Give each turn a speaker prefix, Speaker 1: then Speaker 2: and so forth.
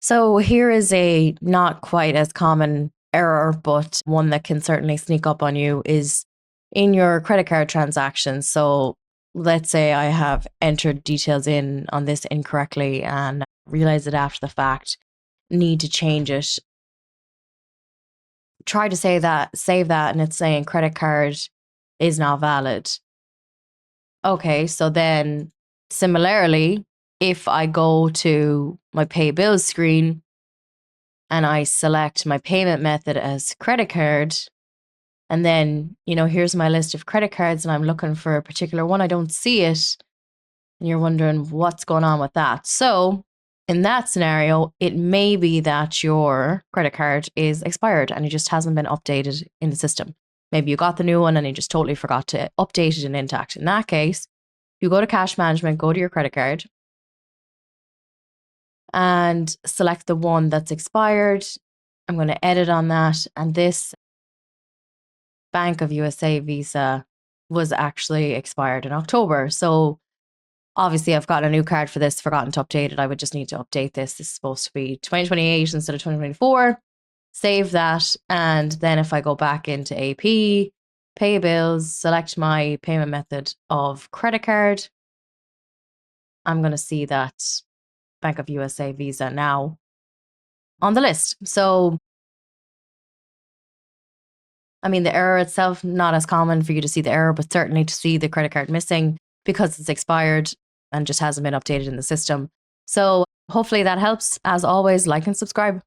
Speaker 1: So here is a not quite as common error, but one that can certainly sneak up on you is in your credit card transactions. So let's say I have entered details in on this incorrectly and realize it after the fact, need to change it. Try to save that, and it's saying credit card is not valid. Okay, so then similarly, if I go to my pay bills screen and I select my payment method as credit card, and then, here's my list of credit cards and I'm looking for a particular one, I don't see it. And you're wondering what's going on with that. So in that scenario, it may be that your credit card is expired and it just hasn't been updated in the system. Maybe you got the new one and you just totally forgot to update it in Intacct. In that case, you go to cash management, go to your credit card and select the one that's expired. I'm going to edit on that. And this Bank of USA Visa was actually expired in October. So obviously I've got a new card for this, forgotten to update it. I would just need to update this. This is supposed to be 2028 instead of 2024. Save that. And then if I go back into AP, pay bills, select my payment method of credit card, I'm going to see that Bank of USA Visa now on the list. So, I mean, the error itself, not as common for you to see the error, but certainly to see the credit card missing because it's expired and just hasn't been updated in the system. So hopefully that helps. As always, like and subscribe.